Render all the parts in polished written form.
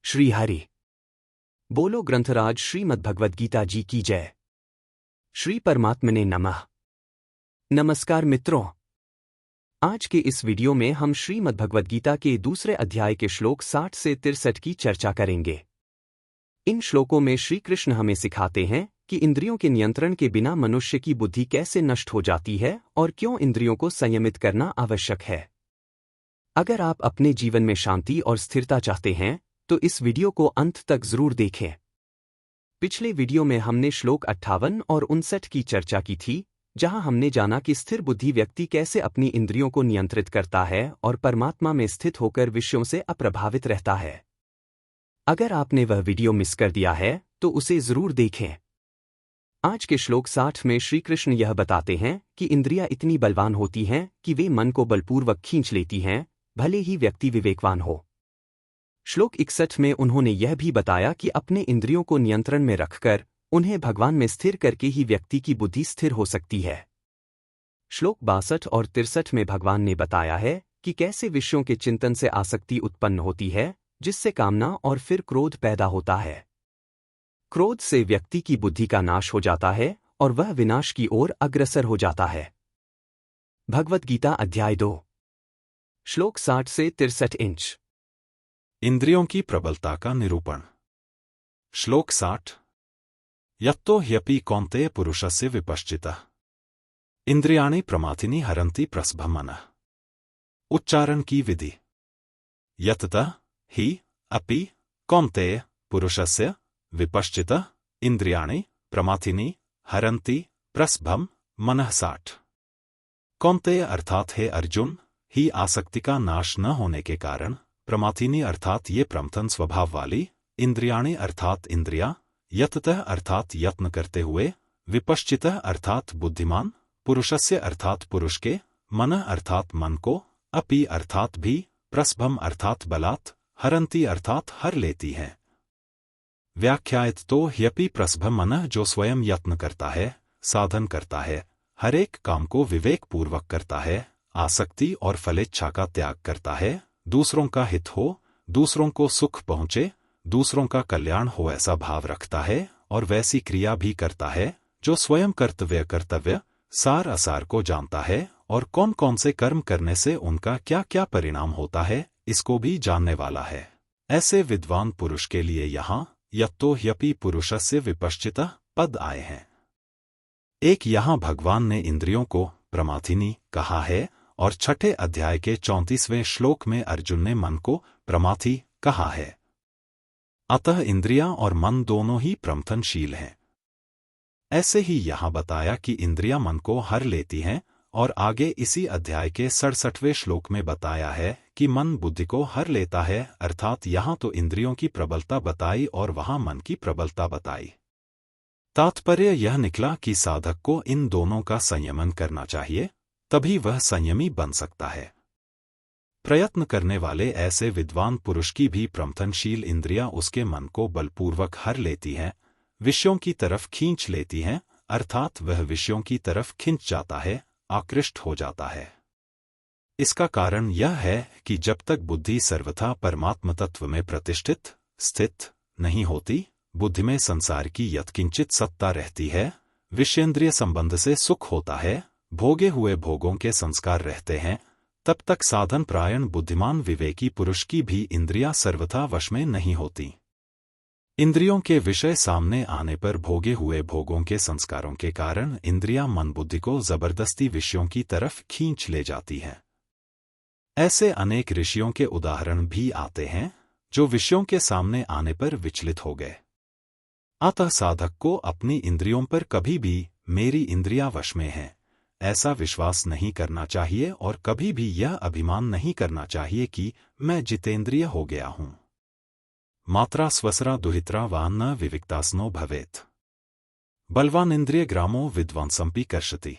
श्री हरि बोलो ग्रंथराज श्रीमद्भगवद्गीता जी की जय। श्री परमात्मने नमः। नमस्कार मित्रों, आज के इस वीडियो में हम श्रीमद्भगवद्गीता के दूसरे अध्याय के श्लोक 60 से 63 की चर्चा करेंगे। इन श्लोकों में श्री कृष्ण हमें सिखाते हैं कि इंद्रियों के नियंत्रण के बिना मनुष्य की बुद्धि कैसे नष्ट हो जाती है और क्यों इंद्रियों को संयमित करना आवश्यक है। अगर आप अपने जीवन में शांति और स्थिरता चाहते हैं तो इस वीडियो को अंत तक जरूर देखें। पिछले वीडियो में हमने श्लोक 58 और 59 की चर्चा की थी, जहां हमने जाना कि स्थिर बुद्धि व्यक्ति कैसे अपनी इंद्रियों को नियंत्रित करता है और परमात्मा में स्थित होकर विषयों से अप्रभावित रहता है। अगर आपने वह वीडियो मिस कर दिया है तो उसे जरूर देखें। आज के श्लोक 60 में श्री कृष्ण यह बताते हैं कि इंद्रियां इतनी बलवान होती हैं कि वे मन को बलपूर्वक खींच लेती हैं, भले ही व्यक्ति विवेकवान हो। श्लोक 61 में उन्होंने यह भी बताया कि अपने इंद्रियों को नियंत्रण में रखकर उन्हें भगवान में स्थिर करके ही व्यक्ति की बुद्धि स्थिर हो सकती है। श्लोक 62 और 63 में भगवान ने बताया है कि कैसे विषयों के चिंतन से आसक्ति उत्पन्न होती है, जिससे कामना और फिर क्रोध पैदा होता है। क्रोध से व्यक्ति की बुद्धि का नाश हो जाता है और वह विनाश की ओर अग्रसर हो जाता है। भगवद गीता अध्याय 2 श्लोक 60 से 63। इंद्रियों की प्रबलता का निरूपण। श्लोक 60। यत्तो ह्यपि कौन्तेय पुरुषस्य विपश्चितः इंद्रियाणि प्रमाथिनि हरन्ति प्रसभं मनः। उच्चारण की विधि। यततः हि अपि कौन्तेय पुरुषस्य विपश्चितः इंद्रियाणि प्रमाथिनि हरन्ति प्रसभं मनः। 60। कौन्तेय अर्थात हे अर्जुन, ही आसक्ति का नाश न होने के कारण, प्रमाथिनी अर्थात ये प्रमथन स्वभाव वाली, इंद्रियाणि अर्थात इंद्रिया, यततः अर्थात यत्न करते हुए, विपश्चितः अर्थात बुद्धिमान, पुरुषस्य अर्थात पुरुष के, मनः अर्थात मन को, अपि अर्थात भी, प्रसभम अर्थात बलात्, हरन्ति अर्थात हर लेती हैं। व्याख्यायत तो ह्यपि प्रसभम मनः जो स्वयं यत्न करता है, साधन करता है, हरेक काम को विवेक पूर्वक करता है, आसक्ति और फलेच्छा का त्याग करता है, दूसरों का हित हो, दूसरों को सुख पहुँचे, दूसरों का कल्याण हो ऐसा भाव रखता है और वैसी क्रिया भी करता है जो स्वयं कर्तव्य सार असार को जानता है और कौन कौन से कर्म करने से उनका क्या क्या परिणाम होता है इसको भी जानने वाला है। ऐसे विद्वान पुरुष के लिए यहाँ यत्तो ह्यपि पुरुषस्य विपश्चितः पद आए हैं। एक यहाँ भगवान ने इंद्रियों को प्रमाथिनी कहा है और छठे अध्याय के 34वें श्लोक में अर्जुन ने मन को प्रमाथि कहा है। अतः इंद्रियां और मन दोनों ही प्रमथनशील हैं। ऐसे ही यहाँ बताया कि इंद्रियां मन को हर लेती हैं और आगे इसी अध्याय के 67वें श्लोक में बताया है कि मन बुद्धि को हर लेता है, अर्थात यहाँ तो इंद्रियों की प्रबलता बताई और वहाँ मन की प्रबलता बताई। तात्पर्य यह निकला कि साधक को इन दोनों का संयमन करना चाहिए, तभी वह संयमी बन सकता है। प्रयत्न करने वाले ऐसे विद्वान पुरुष की भी प्रमथनशील इंद्रियां उसके मन को बलपूर्वक हर लेती हैं, विषयों की तरफ खींच लेती हैं, अर्थात वह विषयों की तरफ खिंच जाता है, आकृष्ट हो जाता है। इसका कारण यह है कि जब तक बुद्धि सर्वथा परमात्म तत्व में प्रतिष्ठित स्थित नहीं होती, बुद्धि में संसार की यत्किंचित सत्ता रहती है, विषयेंद्रिय संबंध से सुख होता है, भोगे हुए भोगों के संस्कार रहते हैं, तब तक साधन प्रायण बुद्धिमान विवेकी पुरुष की भी इंद्रियां सर्वथा वश में नहीं होती। इंद्रियों के विषय सामने आने पर भोगे हुए भोगों के संस्कारों के कारण इंद्रियां मन बुद्धि को जबरदस्ती विषयों की तरफ खींच ले जाती हैं। ऐसे अनेक ऋषियों के उदाहरण भी आते हैं जो विषयों के सामने आने पर विचलित हो गए। अतः साधक को अपनी इंद्रियों पर कभी भी मेरी इंद्रियां वश में हैं ऐसा विश्वास नहीं करना चाहिए और कभी भी यह अभिमान नहीं करना चाहिए कि मैं जितेंद्रिय हो गया हूं। मात्रा स्वसरा दुहित्रा वा न विविक्तास्नो भवेत्। बलवान इंद्रिय ग्रामो विद्वांसंपि कर्षति।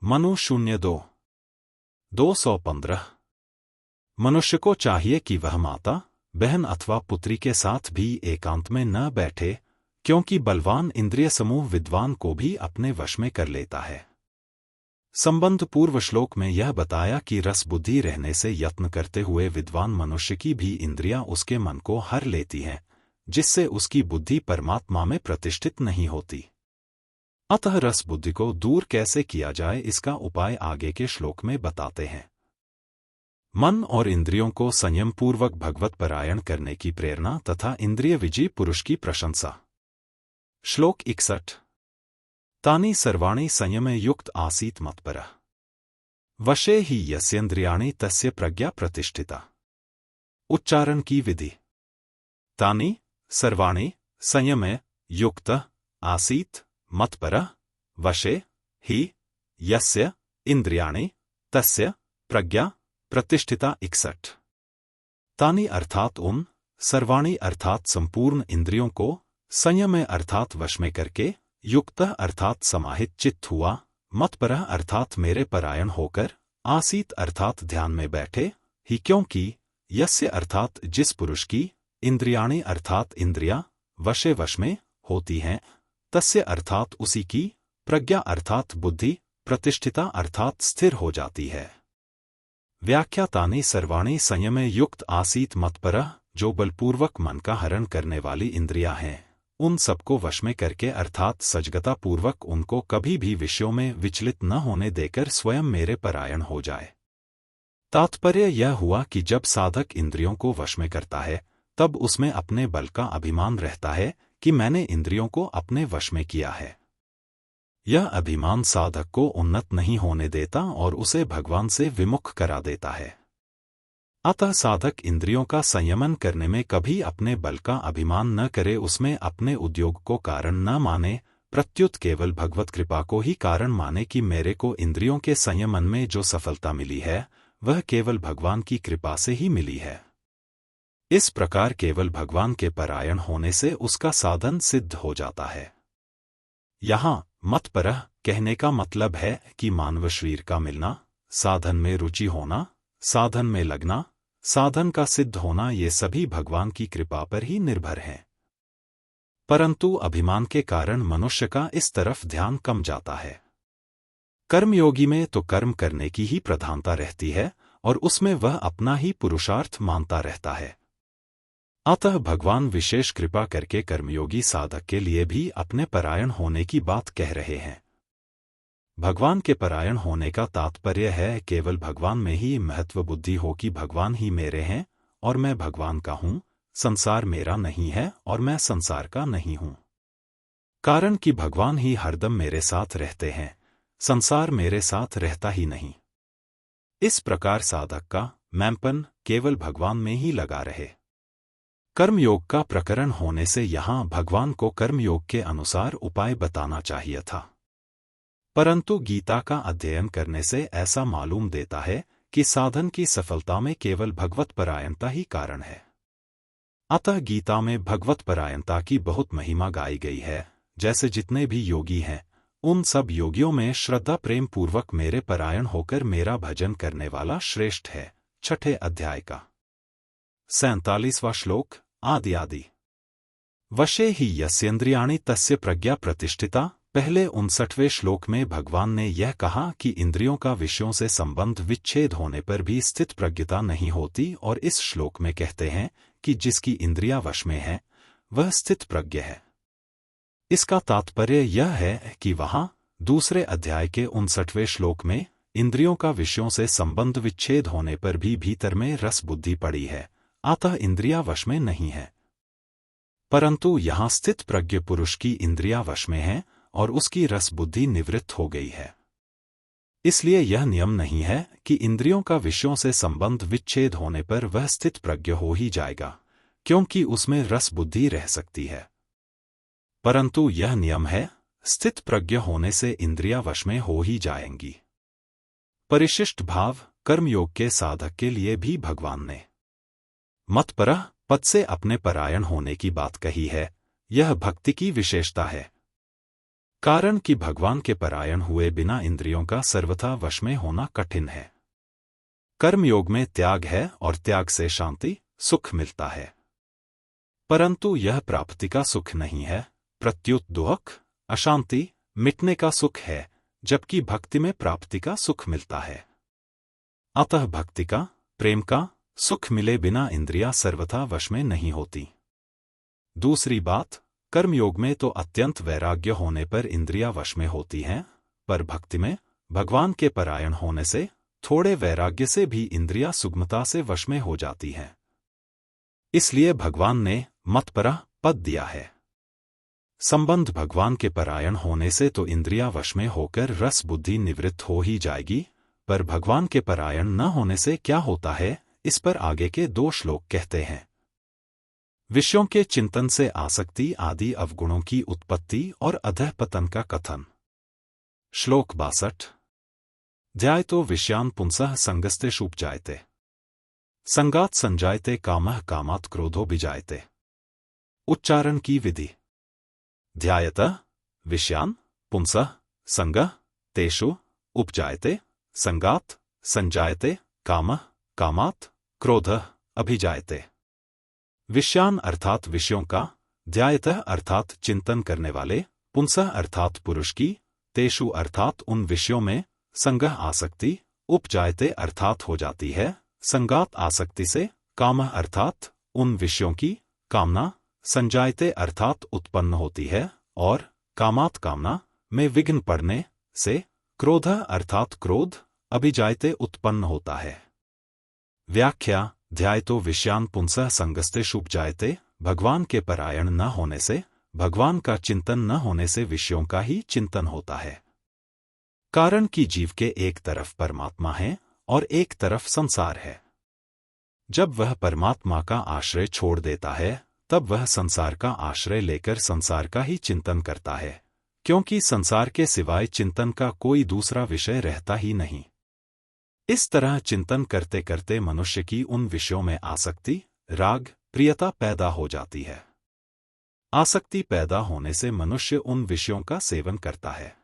मनु 02:215। मनुष्य को चाहिए कि वह माता, बहन अथवा पुत्री के साथ भी एकांत में न बैठे, क्योंकि बलवान इंद्रिय समूह विद्वान को भी अपने वश में कर लेता है। संबंध पूर्व श्लोक में यह बताया कि रस बुद्धि रहने से यत्न करते हुए विद्वान मनुष्य की भी इंद्रियां उसके मन को हर लेती हैं, जिससे उसकी बुद्धि परमात्मा में प्रतिष्ठित नहीं होती। अतः रस बुद्धि को दूर कैसे किया जाए, इसका उपाय आगे के श्लोक में बताते हैं। मन और इंद्रियों को संयम पूर्वक भगवत परायण करने की प्रेरणा तथा इंद्रिय विजयी पुरुष की प्रशंसा। श्लोक 61। तानि सर्वाणि संयमे युक्त आसीत मत्परः वशे ही यस्येन्द्रियाणि तस्य प्रज्ञा प्रतिष्ठिता। उच्चारण की विधि। तानि सर्वाणि संयमे युक्त आसीत मत्परः वशे ही यस्य इंद्रियाणि तस्य प्रज्ञा प्रतिष्ठिता। 61। तानि अर्थात उन, सर्वाणि अर्थात संपूर्ण इंद्रियों को, संयम अर्थात वश में करके, युक्त अर्थात समाहित चित्त हुआ, मतपरः अर्थात मेरे परायण होकर, आसीत अर्थात ध्यान में बैठे, ही क्योंकि, यस्य अर्थात जिस पुरुष की, इंद्रियाणि अर्थात इंद्रिया, वशे वश में होती हैं, तस्य अर्थात उसी की, प्रज्ञा अर्थात बुद्धि, प्रतिष्ठिता अर्थात स्थिर हो जाती है। व्याख्या। तानि सर्वाणि संयमे युक्त आसीत मत्परः, जो बलपूर्वक मन का हरण करने वाली इंद्रियां हैं, उन सबको वश में करके अर्थात सजगता पूर्वक उनको कभी भी विषयों में विचलित न होने देकर स्वयं मेरे परायण हो जाए। तात्पर्य यह हुआ कि जब साधक इंद्रियों को वश में करता है, तब उसमें अपने बल का अभिमान रहता है कि मैंने इंद्रियों को अपने वश में किया है। यह अभिमान साधक को उन्नत नहीं होने देता और उसे भगवान से विमुख करा देता है। अतः साधक इंद्रियों का संयमन करने में कभी अपने बल का अभिमान न करे, उसमें अपने उद्योग को कारण न माने, प्रत्युत केवल भगवत कृपा को ही कारण माने कि मेरे को इंद्रियों के संयमन में जो सफलता मिली है, वह केवल भगवान की कृपा से ही मिली है। इस प्रकार केवल भगवान के परायण होने से उसका साधन सिद्ध हो जाता है। यहाँ मतपरः कहने का मतलब है कि मानव शरीर का मिलना, साधन में रुचि होना, साधन में लगना, साधन का सिद्ध होना, ये सभी भगवान की कृपा पर ही निर्भर हैं। परंतु अभिमान के कारण मनुष्य का इस तरफ ध्यान कम जाता है। कर्मयोगी में तो कर्म करने की ही प्रधानता रहती है और उसमें वह अपना ही पुरुषार्थ मानता रहता है। अतः भगवान विशेष कृपा करके कर्मयोगी साधक के लिए भी अपने परायण होने की बात कह रहे हैं। भगवान के परायण होने का तात्पर्य है केवल भगवान में ही महत्व बुद्धि हो कि भगवान ही मेरे हैं और मैं भगवान का हूँ, संसार मेरा नहीं है और मैं संसार का नहीं हूँ। कारण कि भगवान ही हरदम मेरे साथ रहते हैं, संसार मेरे साथ रहता ही नहीं। इस प्रकार साधक का मैंपन केवल भगवान में ही लगा रहे। कर्मयोग का प्रकरण होने से यहाँ भगवान को कर्मयोग के अनुसार उपाय बताना चाहिए था, परंतु गीता का अध्ययन करने से ऐसा मालूम देता है कि साधन की सफलता में केवल भगवत परायणता ही कारण है। अतः गीता में भगवत परायणता की बहुत महिमा गाई गई है। जैसे जितने भी योगी हैं, उन सब योगियों में श्रद्धा प्रेम पूर्वक मेरे परायण होकर मेरा भजन करने वाला श्रेष्ठ है। 6 अध्याय का 47वां श्लोक। आदि आदि। वशे ही यस्येन्द्रियाणि तस्य प्रज्ञा प्रतिष्ठिता। पहले 59वें श्लोक में भगवान ने यह कहा कि इंद्रियों का विषयों से संबंध विच्छेद होने पर भी स्थित प्रज्ञता नहीं होती, और इस श्लोक में कहते हैं कि जिसकी इंद्रियां वश में है वह स्थित प्रज्ञ है। इसका तात्पर्य यह है कि वहां दूसरे अध्याय के 59वें श्लोक में इंद्रियों का विषयों से संबंध विच्छेद होने पर भी भीतर में रस बुद्धि पड़ी है, अतः इंद्रियां वश में नहीं है। परंतु यहाँ स्थित प्रज्ञ पुरुष की इंद्रियां वश में हैं और उसकी रस बुद्धि निवृत्त हो गई है। इसलिए यह नियम नहीं है कि इंद्रियों का विषयों से संबंध विच्छेद होने पर वह स्थित प्रज्ञ हो ही जाएगा, क्योंकि उसमें रस बुद्धि रह सकती है। परंतु यह नियम है, स्थित प्रज्ञ होने से इंद्रियां वश में हो ही जाएंगी। परिशिष्ट भाव कर्मयोग के साधक के लिए भी भगवान ने मतपरः पद से अपने परायण होने की बात कही है। यह भक्ति की विशेषता है, कारण कि भगवान के परायण हुए बिना इंद्रियों का सर्वथा वश में होना कठिन है। कर्मयोग में त्याग है और त्याग से शांति सुख मिलता है, परंतु यह प्राप्ति का सुख नहीं है, प्रत्युत दुख अशांति मिटने का सुख है, जबकि भक्ति में प्राप्ति का सुख मिलता है। अतः भक्ति का, प्रेम का सुख मिले बिना इंद्रियां सर्वथा वश में नहीं होती। दूसरी बात, कर्मयोग में तो अत्यंत वैराग्य होने पर इंद्रियां वश में होती हैं, पर भक्ति में भगवान के परायण होने से थोड़े वैराग्य से भी इंद्रियां सुगमता से वश में हो जाती हैं। इसलिए भगवान ने मतपरा पद दिया है। संबंध भगवान के परायण होने से तो इंद्रियां वश में होकर रस बुद्धि निवृत्त हो ही जाएगी, पर भगवान के परायण न होने से क्या होता है, इस पर आगे के 2 श्लोक कहते हैं। विषयों के चिंतन से आसक्ति आदि अवगुणों की उत्पत्ति और अधःपतन का कथन। श्लोक 62। ध्यायतो विषयान् पुंसः संगस्तेषुपजायते, संगात् संजायते कामः कामात् क्रोधो विजायते। उच्चारण की विधि। ध्यायतः विषयान् पुंसः संगः तेषु उपजायते, संगात् संजायते कामः कामात् क्रोधः अभिजायते। विषयान् अर्थात विषयों का, ध्यायतः अर्थात चिंतन करने वाले, पुंसः अर्थात पुरुष की, तेषु अर्थात उन विषयों में, संगः आसक्ति, उपजायते अर्थात हो जाती है, संगात आसक्ति से, कामः अर्थात उन विषयों की कामना, संजायते अर्थात उत्पन्न होती है, और कामात कामना में विघ्न पड़ने से, क्रोधः अर्थात क्रोध, अभिजायते उत्पन्न होता है। व्याख्या। ध्यायतो विषयान् पुंसः संगस्तेषुपजायते, भगवान के परायण न होने से, भगवान का चिंतन न होने से विषयों का ही चिंतन होता है। कारण कि जीव के एक तरफ परमात्मा है और एक तरफ संसार है। जब वह परमात्मा का आश्रय छोड़ देता है, तब वह संसार का आश्रय लेकर संसार का ही चिंतन करता है, क्योंकि संसार के सिवाय चिंतन का कोई दूसरा विषय रहता ही नहीं। इस तरह चिंतन करते करते मनुष्य की उन विषयों में आसक्ति, राग, प्रियता पैदा हो जाती है। आसक्ति पैदा होने से मनुष्य उन विषयों का सेवन करता है।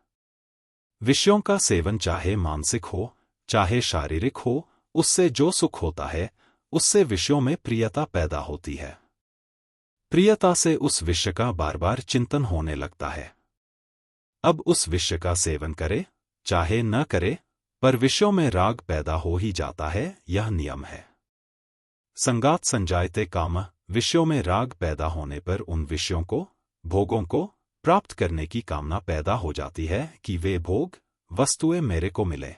विषयों का सेवन चाहे मानसिक हो, चाहे शारीरिक हो, उससे जो सुख होता है, उससे विषयों में प्रियता पैदा होती है। प्रियता से उस विषय का बार बार चिंतन होने लगता है। अब उस विषय का सेवन करे, चाहे न करे, पर विषयों में राग पैदा हो ही जाता है, यह नियम है। संगात संजायते कामः, विषयों में राग पैदा होने पर उन विषयों को, भोगों को प्राप्त करने की कामना पैदा हो जाती है कि वे भोग, वस्तुएं मेरे को मिले।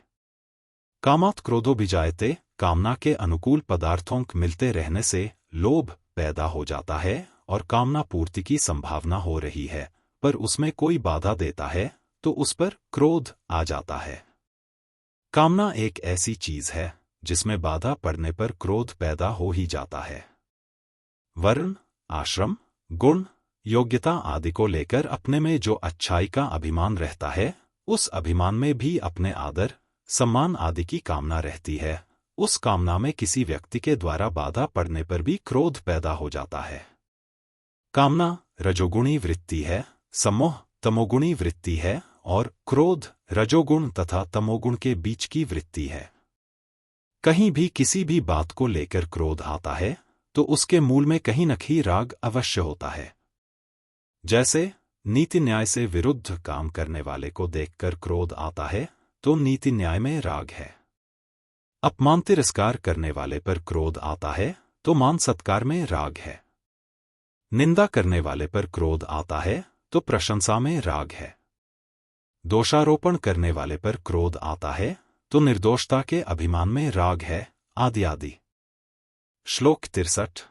कामात् क्रोधो विजायते, कामना के अनुकूल पदार्थों मिलते रहने से लोभ पैदा हो जाता है और कामना पूर्ति की संभावना हो रही है, पर उसमें कोई बाधा देता है तो उस पर क्रोध आ जाता है। कामना एक ऐसी चीज है जिसमें बाधा पड़ने पर क्रोध पैदा हो ही जाता है। वर्ण, आश्रम, गुण, योग्यता आदि को लेकर अपने में जो अच्छाई का अभिमान रहता है, उस अभिमान में भी अपने आदर, सम्मान आदि की कामना रहती है। उस कामना में किसी व्यक्ति के द्वारा बाधा पड़ने पर भी क्रोध पैदा हो जाता है। कामना रजोगुणी वृत्ति है, सम्मोह तमोगुणी वृत्ति है और क्रोध रजोगुण तथा तमोगुण के बीच की वृत्ति है। कहीं भी किसी भी बात को लेकर क्रोध आता है तो उसके मूल में कहीं न कहीं राग अवश्य होता है। जैसे नीति न्याय से विरुद्ध काम करने वाले को देखकर क्रोध आता है तो नीति न्याय में राग है। अपमान तिरस्कार करने वाले पर क्रोध आता है तो मान सत्कार में राग है। निंदा करने वाले पर क्रोध आता है तो प्रशंसा में राग है। दोषारोपण करने वाले पर क्रोध आता है तो निर्दोषता के अभिमान में राग है, आदि आदि। श्लोक 63।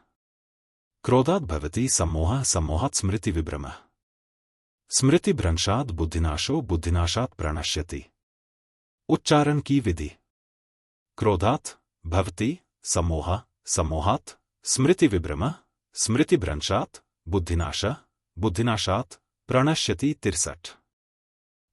क्रोधात् भवति सम्मोहः सम्मोहात् स्मृति विभ्रमः, स्मृति भ्रंशात् बुद्धिनाशो बुद्धिनाशात् प्रणश्यति। उच्चारण की विधि। क्रोधात् भवति सम्मोहः सम्मोहात् स्मृति विभ्रमः, स्मृति भ्रंशात् बुद्धिनाशः बुद्धिनाशात् प्रणश्यति। 63।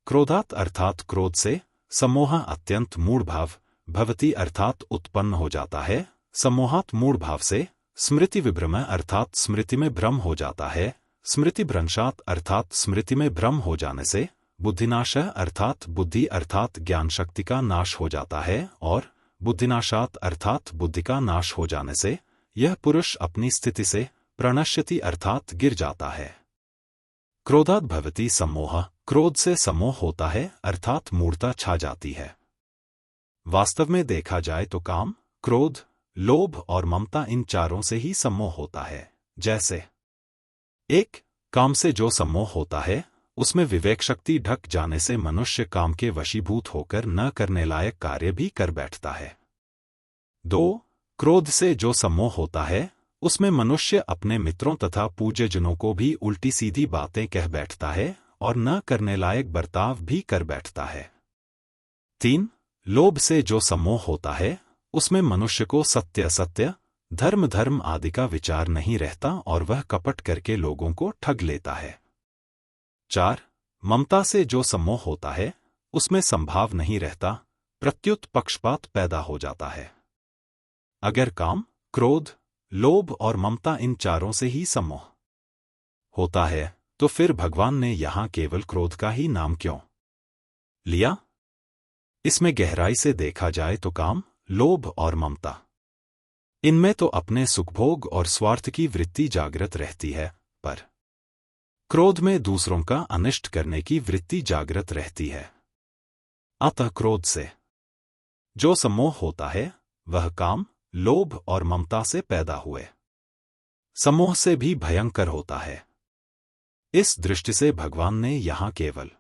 क्रोधात् अर्थात क्रोध से, सम्मोह अत्यंत मूढ़ भाव, भवति अर्थात उत्पन्न हो जाता है, सम्मोहात् मूढ़ भाव से, स्मृति विभ्रम अर्थात स्मृति में भ्रम हो जाता है, स्मृति भ्रंशात् अर्थात स्मृति में भ्रम हो जाने से, बुद्धिनाश अर्थात बुद्धि अर्थात ज्ञान शक्ति का नाश हो जाता है, और बुद्धिनाशात् अर्थात बुद्धि का नाश हो जाने से यह पुरुष अपनी स्थिति से प्रणश्यति अर्थात गिर जाता है। क्रोधात् भवति सम्मोह, क्रोध से सम्मोह होता है अर्थात मूर्छा छा जाती है। वास्तव में देखा जाए तो काम, क्रोध, लोभ और ममता इन चारों से ही सम्मोह होता है। जैसे 1. काम से जो सम्मोह होता है उसमें विवेक शक्ति ढक जाने से मनुष्य काम के वशीभूत होकर न करने लायक कार्य भी कर बैठता है। 2. क्रोध से जो सम्मोह होता है उसमें मनुष्य अपने मित्रों तथा पूज्यजनों को भी उल्टी सीधी बातें कह बैठता है और न करने लायक बर्ताव भी कर बैठता है। 3. लोभ से जो सम्मोह होता है उसमें मनुष्य को सत्य असत्य, धर्म आदि का विचार नहीं रहता और वह कपट करके लोगों को ठग लेता है। 4. ममता से जो सम्मोह होता है उसमें संभाव नहीं रहता, प्रत्युत पक्षपात पैदा हो जाता है। अगर काम, क्रोध, लोभ और ममता इन चारों से ही सम्मोह होता है तो फिर भगवान ने यहां केवल क्रोध का ही नाम क्यों लिया? इसमें गहराई से देखा जाए तो काम, लोभ और ममता, इनमें तो अपने सुखभोग और स्वार्थ की वृत्ति जागृत रहती है, पर क्रोध में दूसरों का अनिष्ट करने की वृत्ति जागृत रहती है। अतः क्रोध से जो सम्मोह होता है वह काम, लोभ और ममता से पैदा हुए सम्मोह से भी भयंकर होता है। इस दृष्टि से भगवान ने यहां केवल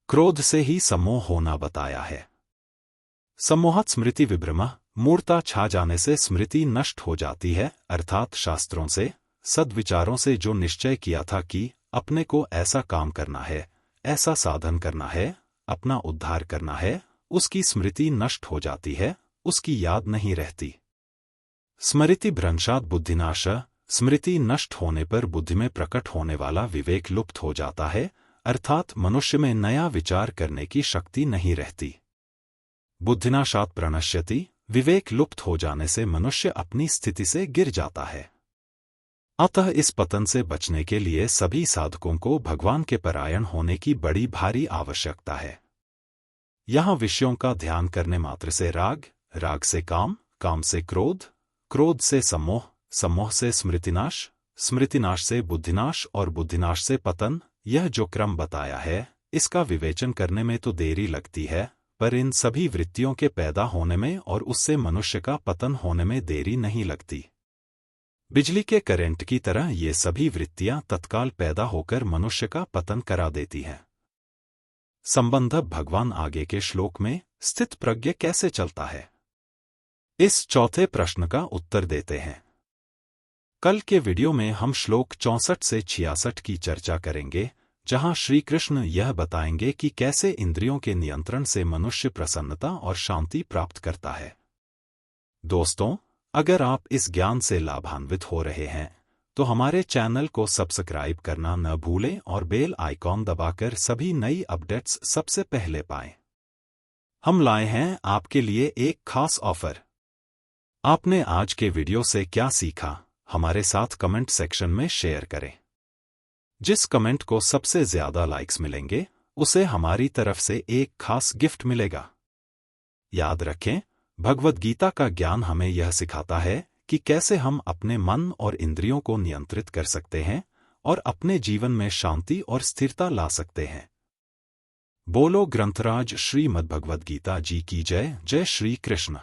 क्रोध से ही सम्मोह होना बताया है। सम्मोहात् स्मृति विभ्रमः, मूर्छा छा जाने से स्मृति नष्ट हो जाती है, अर्थात शास्त्रों से, सद्विचारों से जो निश्चय किया था कि अपने को ऐसा काम करना है, ऐसा साधन करना है, अपना उद्धार करना है, उसकी स्मृति नष्ट हो जाती है, उसकी याद नहीं रहती। स्मृति भ्रंशात् बुद्धिनाश, स्मृति नष्ट होने पर बुद्धि में प्रकट होने वाला विवेक लुप्त हो जाता है, अर्थात मनुष्य में नया विचार करने की शक्ति नहीं रहती। बुद्धिनाशात् प्रणश्यति, विवेक लुप्त हो जाने से मनुष्य अपनी स्थिति से गिर जाता है। अतः इस पतन से बचने के लिए सभी साधकों को भगवान के परायण होने की बड़ी भारी आवश्यकता है। यहाँ विषयों का ध्यान करने मात्र से राग, राग से काम, काम से क्रोध, क्रोध से सम्मोह, सम्मोह से स्मृतिनाश, स्मृतिनाश से बुद्धिनाश और बुद्धिनाश से पतन, यह जो क्रम बताया है इसका विवेचन करने में तो देरी लगती है, पर इन सभी वृत्तियों के पैदा होने में और उससे मनुष्य का पतन होने में देरी नहीं लगती। बिजली के करंट की तरह ये सभी वृत्तियां तत्काल पैदा होकर मनुष्य का पतन करा देती हैं। संबंध भगवान आगे के श्लोक में स्थित प्रज्ञ कैसे चलता है, इस चौथे प्रश्न का उत्तर देते हैं। कल के वीडियो में हम श्लोक 64 से 66 की चर्चा करेंगे, जहां श्री कृष्ण यह बताएंगे कि कैसे इंद्रियों के नियंत्रण से मनुष्य प्रसन्नता और शांति प्राप्त करता है। दोस्तों, अगर आप इस ज्ञान से लाभान्वित हो रहे हैं तो हमारे चैनल को सब्सक्राइब करना न भूलें और बेल आइकॉन दबाकर सभी नई अपडेट्स सबसे पहले पाएं। हम लाए हैं आपके लिए एक खास ऑफर। आपने आज के वीडियो से क्या सीखा, हमारे साथ कमेंट सेक्शन में शेयर करें। जिस कमेंट को सबसे ज्यादा लाइक्स मिलेंगे उसे हमारी तरफ से एक खास गिफ्ट मिलेगा। याद रखें, भगवद गीता का ज्ञान हमें यह सिखाता है कि कैसे हम अपने मन और इंद्रियों को नियंत्रित कर सकते हैं और अपने जीवन में शांति और स्थिरता ला सकते हैं। बोलो ग्रंथराज श्रीमद् भगवद गीता जी की जय। जय श्री कृष्ण।